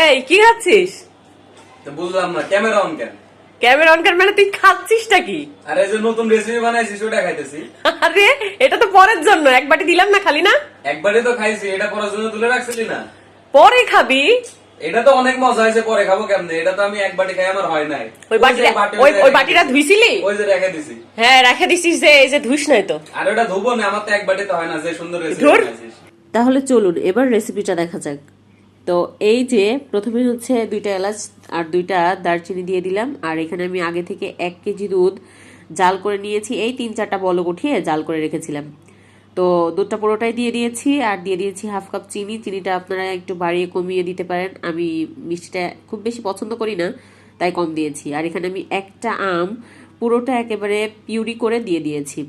এই কি খাচ্ছিস? তো বুঝলাম না, ক্যামেরা অন কেন? ক্যামেরা অন কর মানে তুই খাচ্ছিসটা কি? আরে যে নতুন রেসিপি বানাইছিস ওটা খাইতেছি। আরে এটা তো পরের জন্য, এক বাটি দিলাম না খালি না? একবারই তো খাইছি, এটা পরের জন্য তুলে রাখছিলি না? পরে খাবি। এটা তো অনেক মজা হয়েছে, পরে খাবো কেমনে? এটা তো আমি এক বাটি খাই, আমার হয় নাই। ওই বাটিটা ওই বাটিটা ধুইছিলি? ওই যে রেখে দিছি। হ্যাঁ রেখে দিছিস, যে এই যে ধুইস নাই তো। আর ওটা ধুবো না, আমার তো এক বাটি তো হয় না, যে সুন্দর রেসিপি ধুর। বানাইছিস। তাহলে চলুন এবার রেসিপিটা দেখা যাক। তো এই যে প্রথমে হচ্ছে 2টা এলাচ আর 2টা দারচিনি দিয়ে দিলাম। আর এখানে আমি আগে থেকে 1 কেজি দুধ জাল করে নিয়েছি, এই 3-4টা বলক উঠিয়ে জাল করে রেখেছিলাম। তো দুধটা পুরোটাই দিয়ে দিয়েছি, আর দিয়ে দিয়েছি হাফ কাপ চিনি। চিনিটা আপনারা একটু বাড়িয়ে কমিয়ে দিতে পারেন, আমি মিষ্টিটা খুব বেশি পছন্দ করি না তাই কম দিয়েছি। আর এখানে আমি একটা আম পুরোটা একেবারে পিউরি করে দিয়ে দিয়েছি।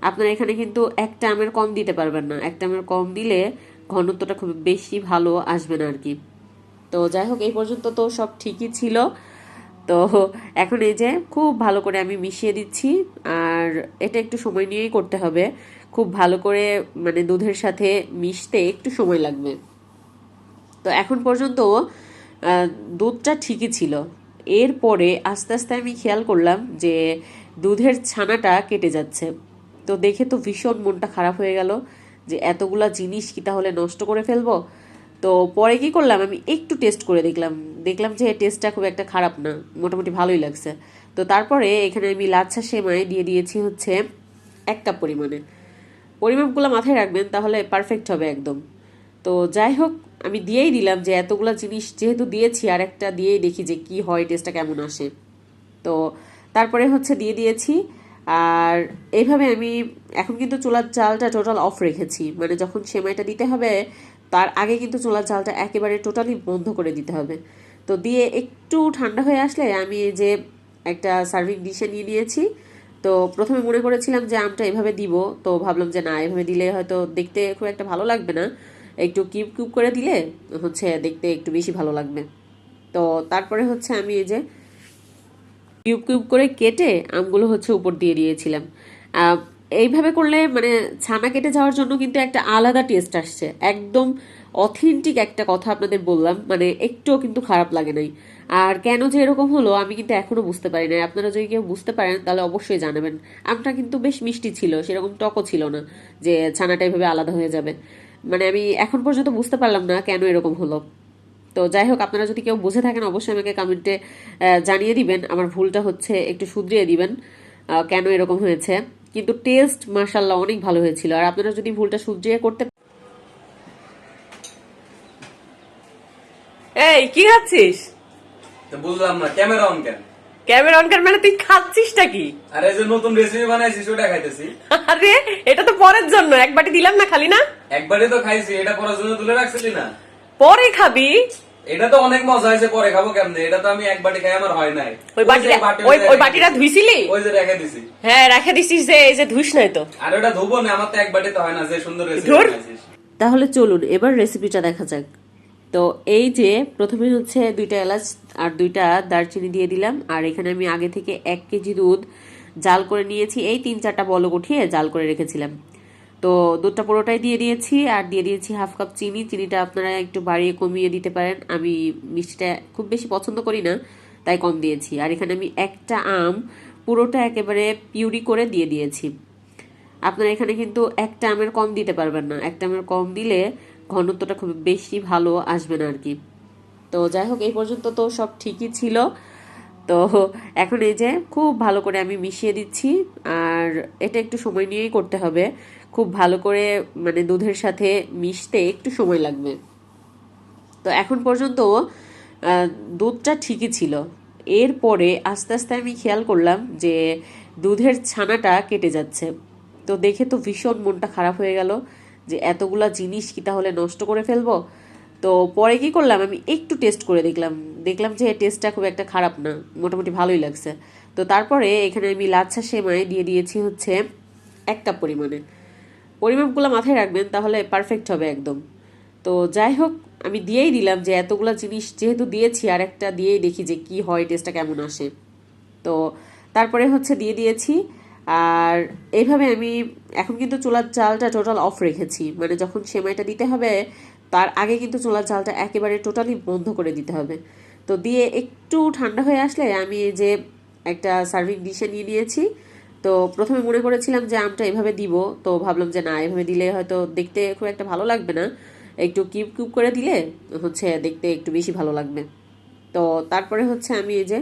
আপনারা এখানে কিন্তু একটা আমের কম দিতে পারবেন না, একটা আমের কম দিলে ঘনত্বটা খুব বেশি ভালো আসবে না আর কি। তো যাই হোক, এই পর্যন্ত তো সব ঠিকই ছিল। তো এখন এই যে খুব ভালো করে আমি মিশিয়ে দিচ্ছি, আর এটা একটু সময় নিয়েই করতে হবে। খুব ভালো করে মানে দুধের সাথে মিশতে একটু সময় লাগবে। তো এখন পর্যন্ত দুধটা ঠিকই ছিল। এরপরে আস্তে আস্তে আমি খেয়াল করলাম যে দুধের ছানাটা কেটে যাচ্ছে। তো দেখে তো ভীষণ মনটা খারাপ হয়ে গেল যে এতগুলা জিনিস কি তাহলে নষ্ট করে ফেলবো। তো পরে কি করলাম, আমি একটু টেস্ট করে দেখলাম যে টেস্টটা খুব একটা খারাপ না, মোটামুটি ভালোই লাগছে। তো তারপরে এখানে আমি লাচ্ছা সেমাই দিয়ে দিয়েছি হচ্ছে 1 কাপ পরিমাণে। পরিমাপগুলো মাথায় রাখবেন, তাহলে পারফেক্ট হবে একদম। তো যাই হোক, আমি দিয়েই দিলাম যে এতগুলা জিনিস যেহেতু দিয়েছি, আর একটা দিয়েই দেখি যে কি হয়, টেস্টটা কেমন আসে। তো তারপরে হচ্ছে দিয়ে দিয়েছি। আর এইভাবে আমি এখন কিন্তু চুলার জালটা টোটাল অফ রেখেছি, মানে যখন সেমাইটা দিতে হবে তার আগে কিন্তু চুলার জালটা একেবারে টোটালি বন্ধ করে দিতে হবে। তো দিয়ে একটু ঠান্ডা হয়ে আসলে আমি এই যে একটা সার্ভিং ডিশে নিয়ে নিয়েছি। তো প্রথমে মনে করেছিলাম যে আমটা এভাবে দিব, তো ভাবলাম যে না, এভাবে দিলে হয়তো দেখতে খুব একটা ভালো লাগবে না, একটু কিউব কিউব করে দিলে হচ্ছে দেখতে একটু বেশি ভালো লাগবে। তো তারপরে হচ্ছে আমি এই যে কিউব কিউব করে কেটে আমগুলো হচ্ছে উপর দিয়ে দিয়েছিলাম। এইভাবে করলে মানে ছানা কেটে যাওয়ার জন্য কিন্তু একটা আলাদা টেস্ট আসছে, একদম অথেন্টিক একটা কথা আপনাদের বললাম, মানে একটুও কিন্তু খারাপ লাগে নাই। আর কেন যে এরকম হলো আমি কিন্তু এখনো বুঝতে পারি না, আপনারা যদি কেউ বুঝতে পারেন তাহলে অবশ্যই জানাবেন। আমটা কিন্তু বেশ মিষ্টি ছিল, সেরকম টকও ছিল না যে ছানাটা এভাবে আলাদা হয়ে যাবে। মানে আমি এখন পর্যন্ত বুঝতে পারলাম না কেন এরকম হলো। তো যাই হোক, আপনারা যদি কেউ বুঝে থাকেন অবশ্যই আমাকে কমেন্টে জানিয়ে দিবেন, আমার ভুলটা হচ্ছে একটু শুধরিয়ে দিবেন কেন এরকম হয়েছে। কিন্তু টেস্ট মাশাআল্লাহ অনেক ভালো হয়েছিল, আর আপনারা যদি ভুলটা শুধরিয়ে করতে। এই কি খাচ্ছিস? তো বুঝলাম না, ক্যামেরা অন কেন? ক্যামেরা অন কর মানে তুই খাচ্ছিসটা কি? আরে যে নতুন রেসিপি বানাইছিস ওটা খাইতেছি। আরে এটা তো পরের জন্য, এক বাটি দিলাম না খালি না? একবারই তো খাইছি, এটা পরের জন্য তুলে রাখছিলি না? পরে খাবি। এটা তো অনেক মজা হয়েছে, পরে খাবো কেমনে? এটা তো আমি এক বাটি খাই, আমার হয় নাই। ওই বাটিটা ধুইছিলি? ওই যে রেখে দিছি। হ্যাঁ রেখে দিছিস, যে এই যে ধুইস নাই তো। আর ওটা ধুবো না, আমার তো এক বাটি তো হয় না, যে সুন্দর রেসিপি ধুর। বানাইছিস। তাহলে চলুন এবার রেসিপিটা দেখা যাক। তো এই যে প্রথমে হচ্ছে 2টা এলাচ আর 2টা দারচিনি দিয়ে দিলাম। আর এখানে আমি আগে থেকে 1 কেজি দুধ জাল করে নিয়েছি, এই 3-4টা বলক উঠিয়ে জাল করে রেখেছিলাম। তো দুধটা পুরোটাই দিয়ে দিয়েছি, আর দিয়ে দিয়েছি হাফ কাপ চিনি। চিনিটা আপনারা একটু বাড়িয়ে কমিয়ে দিতে পারেন, আমি মিষ্টিটা খুব বেশি পছন্দ করি না তাই কম দিয়েছি। আর এখানে আমি একটা আম পুরোটা একেবারে পিউরি করে দিয়ে দিয়েছি। আপনারা এখানে কিন্তু একটা আমের কম দিতে পারবেন না, একটা আমের কম দিলে ঘনত্বটা খুব বেশি ভালো আসবে না আর কি। তো যাই হোক, এই পর্যন্ত তো সব ঠিকই ছিল। তো এখন এই যে খুব ভালো করে আমি মিশিয়ে দিচ্ছি, আর এটা একটু সময় নিয়েই করতে হবে। খুব ভালো করে মানে দুধের সাথে মিশতে একটু সময় লাগবে। তো এখন পর্যন্ত দুধটা ঠিকই ছিল। এরপরে আস্তে আস্তে আমি খেয়াল করলাম যে দুধের ছানাটা কেটে যাচ্ছে। তো দেখে তো ভীষণ মনটা খারাপ হয়ে গেল যে এতগুলা জিনিস কি তাহলে নষ্ট করে ফেলবো। তো পরে কি করলাম, আমি একটু টেস্ট করে দেখলাম যে টেস্টটা খুব একটা খারাপ না, মোটামুটি ভালোই লাগছে। তো তারপরে এখানে আমি লাচ্ছা সেমাই দিয়ে দিয়েছি হচ্ছে 1 কাপ পরিমাণে। পরিমাপগুলো মাথায় রাখবেন, তাহলে পারফেক্ট হবে একদম। তো যাই হোক, আমি দিয়েই দিলাম যে এতগুলা জিনিস যেহেতু দিয়েছি, আর একটা দিয়েই দেখি যে কি হয়, টেস্টটা কেমন আসে। তো তারপরে হচ্ছে দিয়ে দিয়েছি। আর এইভাবে আমি এখন কিন্তু চুলার জালটা টোটাল অফ রেখেছি, মানে যখন সেমাইটা দিতে হবে তার আগে কিন্তু চুলার জালটা একেবারে টোটালি বন্ধ করে দিতে হবে। তো দিয়ে একটু ঠান্ডা হয়ে আসলে আমি এই যে একটা সার্ভিং ডিশে নিয়ে নিয়েছি। তো প্রথমে মনে করেছিলাম যে আমটা এভাবে দিব, তো ভাবলাম যে না, এভাবে দিলে হয়তো দেখতে খুব একটা ভালো লাগবে না, একটু কিউব কিউব করে দিলে হচ্ছে দেখতে একটু বেশি ভালো লাগবে। তো তারপরে হচ্ছে আমি এই যে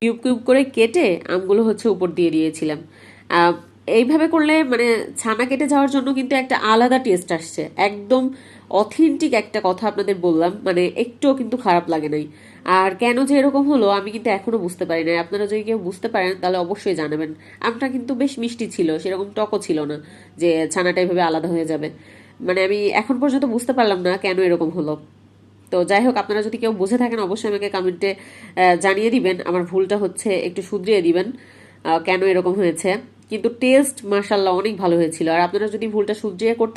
কিউব কিউব করে কেটে আমগুলো হচ্ছে উপর দিয়ে দিয়েছিলাম। আহ, এইভাবে করলে মানে ছানা কেটে যাওয়ার জন্য কিন্তু একটা আলাদা টেস্ট আসছে, একদম অথেন্টিক একটা কথা আপনাদের বললাম, মানে একটুও কিন্তু খারাপ লাগে নাই। আর কেন যে এরকম হলো আমি কিন্তু এখনো বুঝতে পারি না, আপনারা যদি কেউ বুঝতে পারেন তাহলে অবশ্যই জানাবেন। আমটা কিন্তু বেশ মিষ্টি ছিল, সেরকম টকও ছিল না যে ছানাটা এভাবে আলাদা হয়ে যাবে। মানে আমি এখন পর্যন্ত বুঝতে পারলাম না কেন এরকম হলো। তো যাই হোক, আপনারা যদি কেউ বুঝে থাকেন অবশ্যই আমাকে কমেন্টে জানিয়ে দিবেন, আমার ভুলটা হচ্ছে একটু শুধরিয়ে দিবেন কেন এরকম হয়েছে। কিন্তু টেস্ট মাশাল্লাহ অনেক ভালো হয়েছিল, আর আপনারা যদি ভুলটা শুধরিয়ে করতে